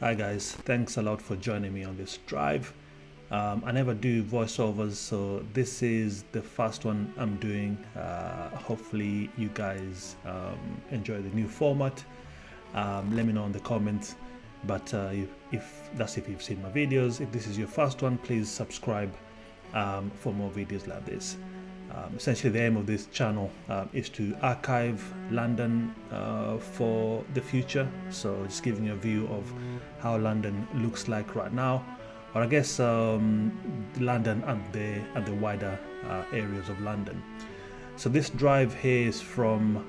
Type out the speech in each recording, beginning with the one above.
Hi guys, thanks a lot for joining me on this drive. I never do voiceovers, so this is the first one I'm doing. Hopefully you guys enjoy the new format. Let me know in the comments. But if you've seen my videos, if this is your first one, please subscribe for more videos like this. Essentially, the aim of this channel is to archive London for the future. So just giving you a view of how London looks like right now, or I guess London and the wider areas of London. So this drive here is from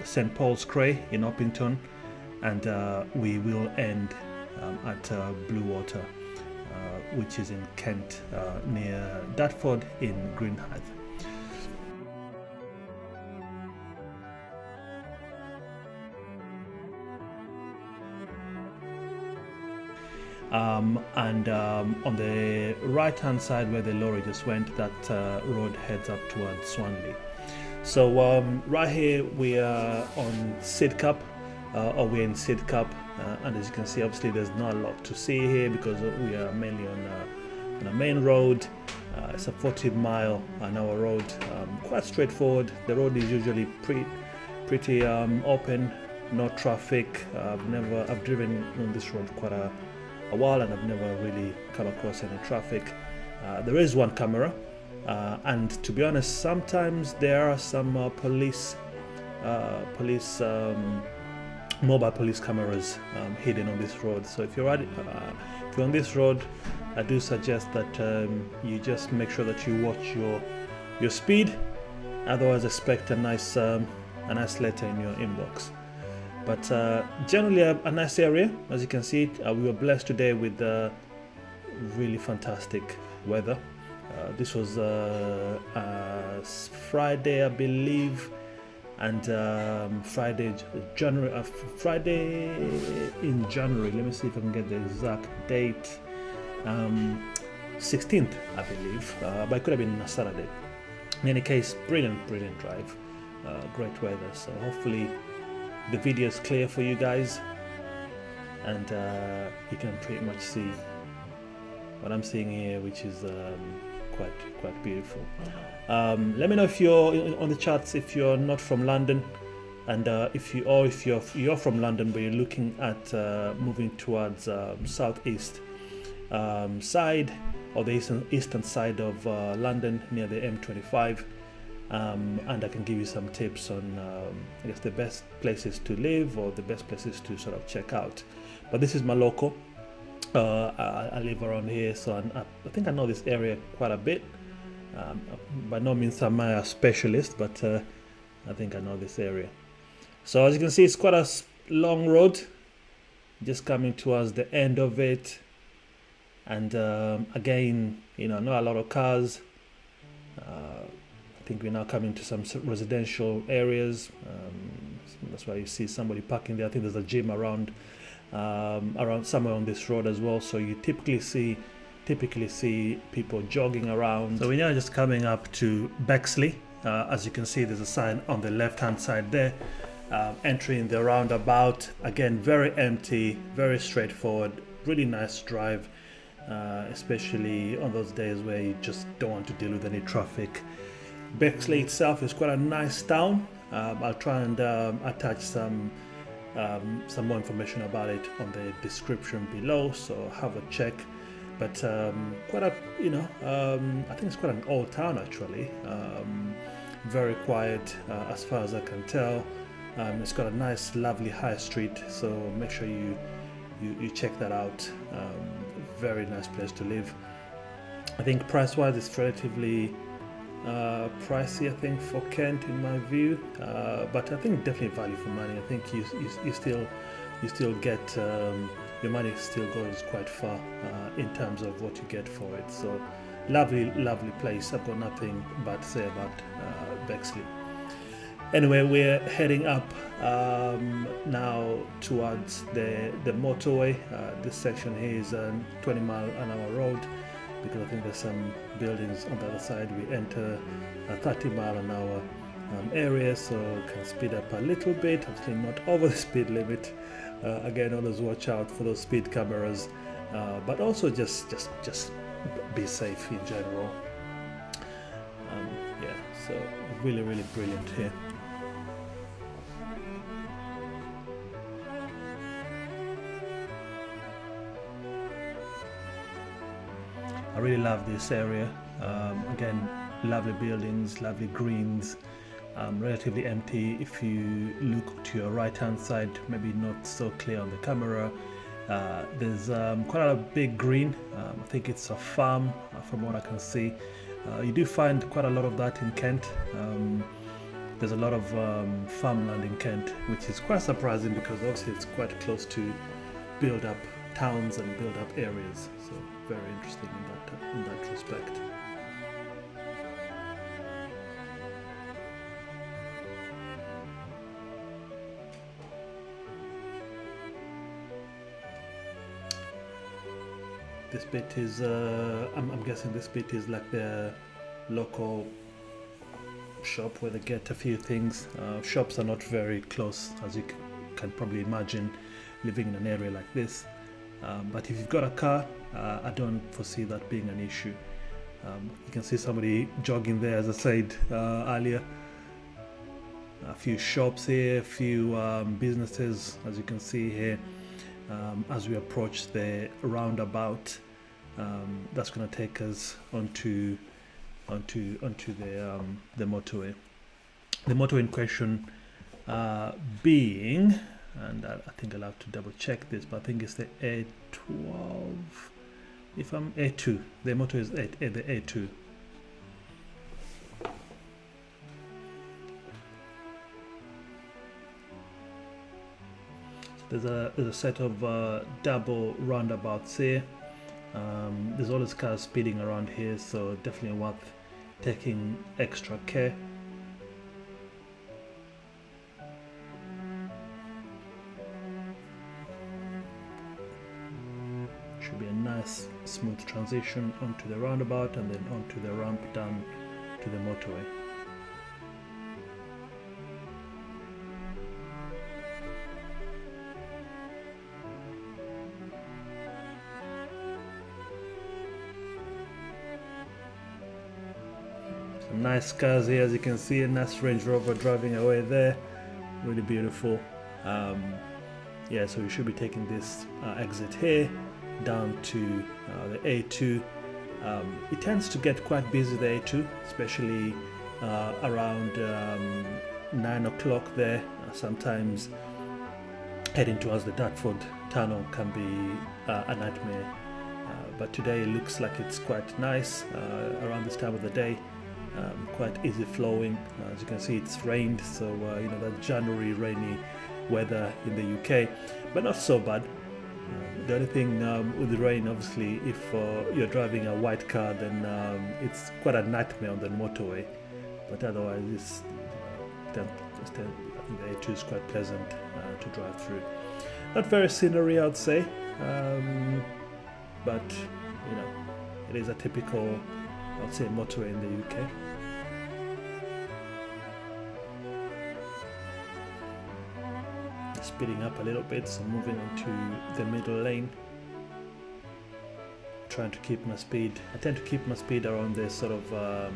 St Paul's Cray in Opington, and we will end at Bluwater, which is in Kent, near Dartford in Greenhithe. On the right hand side where the lorry just went, that road heads up towards Swanley. So right here we are on Sidcup, or we're in Sidcup, and as you can see, obviously there's not a lot to see here because we are mainly on a main road. It's a 40-mile-an-hour road, quite straightforward. The road is usually pretty open, no traffic. I've driven on this road quite a while, and I've never really come across any traffic. There is one camera, and to be honest, sometimes there are some mobile police cameras hidden on this road. So if you're on this road, I do suggest that you just make sure that you watch your speed. Otherwise, expect a nice letter in your inbox. But generally a nice area, as you can see. We were blessed today with really fantastic weather. This was Friday, I believe, and Friday in January. Let me see if I can get the exact date. 16th, I believe, but it could have been a Saturday. In any case, brilliant drive, great weather. So hopefully the video is clear for you guys, and you can pretty much see what I'm seeing here, which is quite beautiful. Let me know if you're on the charts if you're not from London, and if you're from London but you're looking at moving towards southeast side, or the eastern side of London near the M25. And I can give you some tips on I guess the best places to live or the best places to sort of check out. But this is my local. I live around here, so I think I know this area quite a bit. By no means am I a specialist, but I think I know this area. So as you can see, it's quite a long road, just coming towards the end of it. And again, not a lot of cars. I think we're now coming to some residential areas. That's why you see somebody parking there. I think there's a gym around somewhere on this road as well. So you typically see people jogging around. So we're now just coming up to Bexley. As you can see, there's a sign on the left-hand side there, entering the roundabout. Again, very empty, very straightforward, really nice drive, especially on those days where you just don't want to deal with any traffic. Bexley itself is quite a nice town. I'll try and attach some more information about it on the description below, so have a check. But quite a I think it's quite an old town actually. Very quiet as far as I can tell. It's got a nice, lovely high street, so make sure you check that out. Very nice place to live. I think price-wise, it's relatively pricey, I think, for Kent in my view, but I think definitely value for money. I think you still get your money still goes quite far in terms of what you get for it. So lovely place. I've got nothing bad to say about Bexley. Anyway, we're heading up now towards the motorway. This section here is a 20-mile-an-hour road, because I think there's some buildings on the other side. We enter a 30-mile-an-hour area, so can speed up a little bit, obviously not over the speed limit, Again, always watch out for those speed cameras, but also just be safe in general. Yeah, so really brilliant here. I really love this area. Again, lovely buildings, lovely greens, relatively empty. If you look to your right hand side, maybe not so clear on the camera, there's quite a big green. I think it's a farm from what I can see. You do find quite a lot of that in Kent. There's a lot of farmland in Kent, which is quite surprising because obviously it's quite close to build up towns and build up areas. So very interesting in that respect. This bit is, I'm guessing this bit is like the local shop where they get a few things. Shops are not very close, as you can probably imagine, living in an area like this. But if you've got a car, I don't foresee that being an issue. You can see somebody jogging there, as I said earlier. A few shops here, a few businesses, as you can see here. As we approach the roundabout, that's going to take us onto the motorway. The motorway in question being, and I think I'll have to double check this, but I think it's the A12. If I'm A2, the motorway is the A2. There's a set of double roundabouts here. There's always cars speeding around here, so definitely worth taking extra care. Should be a nice smooth transition onto the roundabout and then onto the ramp down to the motorway. Some nice cars here, as you can see, a nice Range Rover driving away there, really beautiful. Yeah, so we should be taking this exit here down to the A2. It tends to get quite busy, the A2, especially around 9 o'clock there. Sometimes heading towards the Dartford tunnel can be a nightmare, but today it looks like it's quite nice around this time of the day. Quite easy flowing. As you can see, it's rained, so you know, that January rainy weather in the UK, but not so bad. The only thing with the rain, obviously, if you're driving a white car, then it's quite a nightmare on the motorway. But otherwise, I think the A2 is quite pleasant to drive through. Not very scenery, I'd say, but you know, it is a typical, I'd say, motorway in the UK. Speeding up a little bit, so moving onto the middle lane. Trying to keep my speed. I tend to keep my speed around this sort of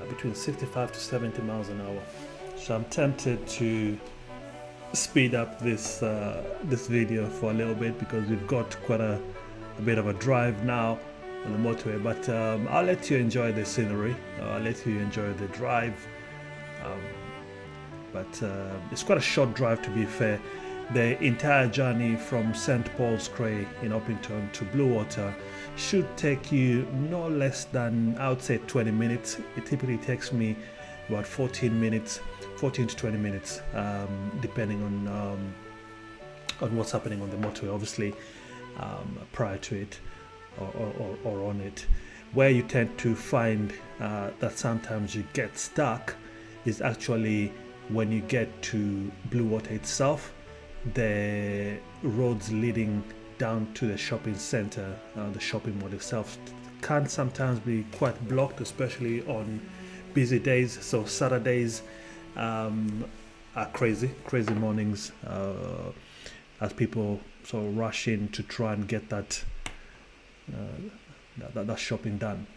between 65 to 70 miles an hour. So I'm tempted to speed up this this video for a little bit because we've got quite a bit of a drive now on the motorway. But I'll let you enjoy the scenery. I'll let you enjoy the drive. But it's quite a short drive, to be fair. The entire journey from St. Paul's Cray in Opington to Bluwater should take you no less than, I would say, 20 minutes. It typically takes me about 14 to 20 minutes, depending on what's happening on the motorway, obviously, prior to it or on it. Where you tend to find that sometimes you get stuck is actually when you get to Bluwater itself. The roads leading down to the shopping center, the shopping mall itself, can sometimes be quite blocked, especially on busy days. So Saturdays are crazy mornings. as people sort of rush in to try and get that that shopping done.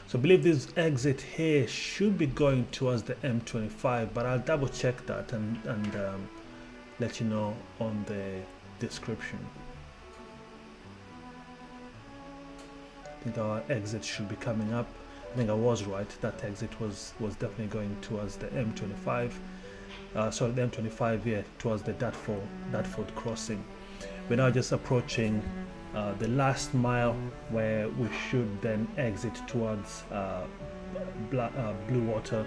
So I believe this exit here should be going towards the M25, but I'll double check that and let you know on the description. I think our exit should be coming up. I think I was right, that exit was definitely going towards the M25. Sorry, the M25, yeah, towards the Dartford crossing. We're now just approaching the last mile, where we should then exit towards Bluwater,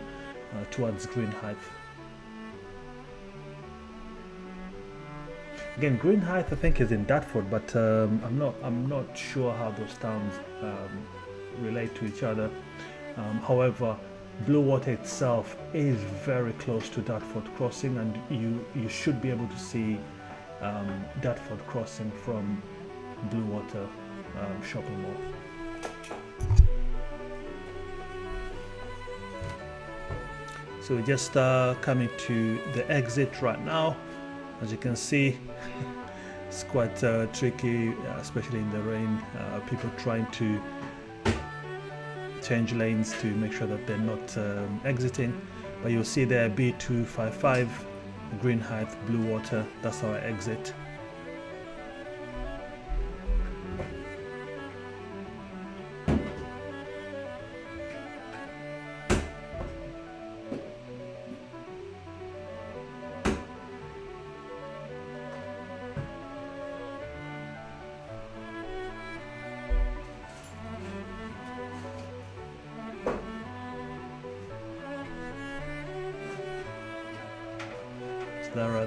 towards Greenhithe. Again, Greenhithe I think is in Dartford, but I'm not sure how those towns relate to each other. However, Bluwater itself is very close to Dartford crossing, and you should be able to see Dartford crossing from Bluwater shopping mall. So we're just coming to the exit right now. As you can see, it's quite tricky, especially in the rain. People trying to change lanes to make sure that they're not exiting. But you'll see there B255, Greenhithe, Bluwater, that's our exit.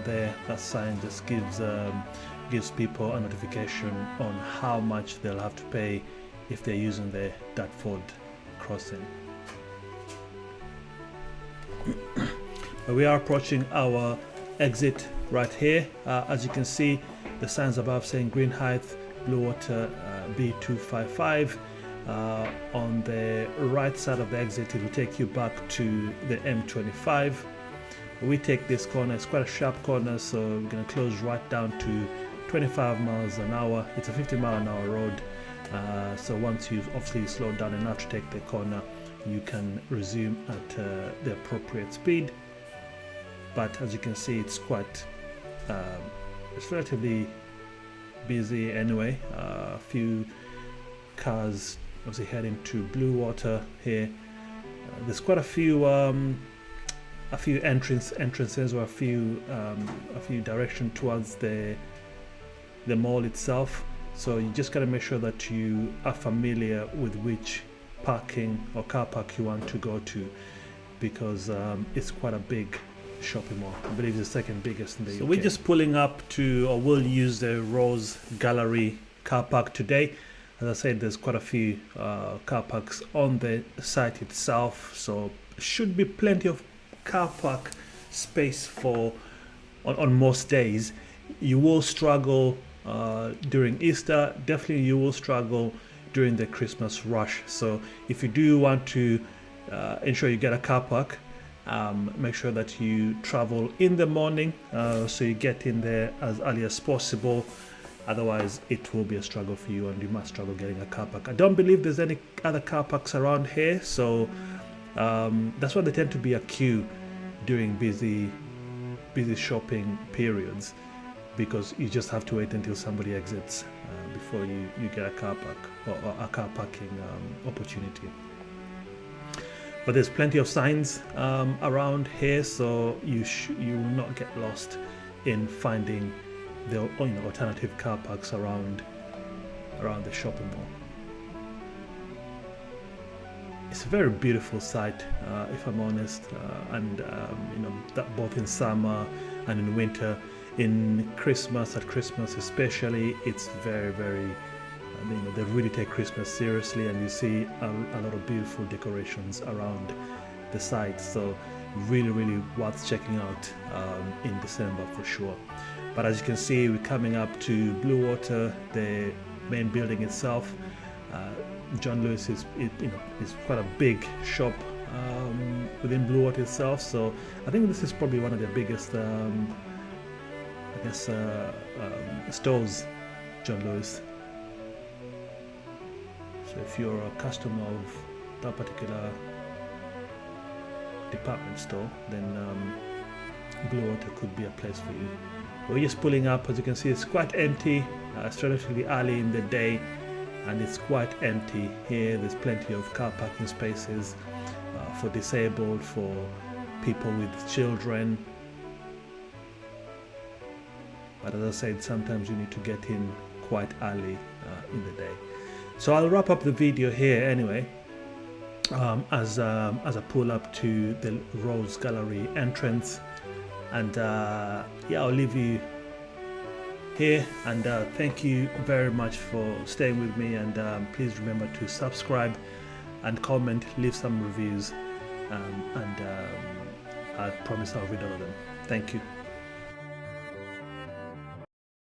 There, that sign just gives people a notification on how much they'll have to pay if they're using the Dartford crossing. But we are approaching our exit right here. As you can see, the signs above saying Greenhithe, Bluwater, B255. On the right side of the exit, it will take you back to the M25. We take this corner, it's quite a sharp corner, so we're going to close right down to 25 miles an hour. It's a 50-mile-an-hour road, so once you've obviously slowed down enough to take the corner, you can resume at the appropriate speed. But as you can see, it's quite it's relatively busy anyway. A few cars obviously heading to Bluwater here. There's quite a few entrances, or a few direction towards the mall itself. So you just gotta make sure that you are familiar with which parking or car park you want to go to, because it's quite a big shopping mall. I believe it's the second biggest in the UK. So we're just pulling up to, or we'll use the Rose Gallery car park today. As I said, there's quite a few car parks on the site itself, so should be plenty of car park space for on most days. You will struggle during Easter. Definitely you will struggle during the Christmas rush. So if you do want to ensure you get a car park, make sure that you travel in the morning, so you get in there as early as possible. Otherwise it will be a struggle for you, and you must struggle getting a car park. I don't believe there's any other car parks around here, so that's why they tend to be a queue during busy shopping periods, because you just have to wait until somebody exits before you get a car park or a car parking opportunity. But there's plenty of signs around here, so you will not get lost in finding the alternative car parks around the shopping mall. It's a very beautiful site, if I'm honest, and that both in summer and in winter. In Christmas, at Christmas especially, it's very, very, they really take Christmas seriously, and you see a lot of beautiful decorations around the site. So really, really worth checking out in December for sure. But as you can see, we're coming up to Bluwater, the main building itself. John Lewis is quite a big shop, within Bluwater itself. So I think this is probably one of the biggest, stores, John Lewis. So if you're a customer of that particular department store, then Bluwater could be a place for you. We're just pulling up. As you can see, it's quite empty. It's relatively early in the day and it's quite empty here. There's plenty of car parking spaces for disabled, for people with children. But as I said, sometimes you need to get in quite early in the day. So I'll wrap up the video here anyway, as I pull up to the Rose Gallery entrance, and yeah, I'll leave you here, and thank you very much for staying with me, and please remember to subscribe and comment, leave some reviews, and I promise I'll read all of them. Thank you.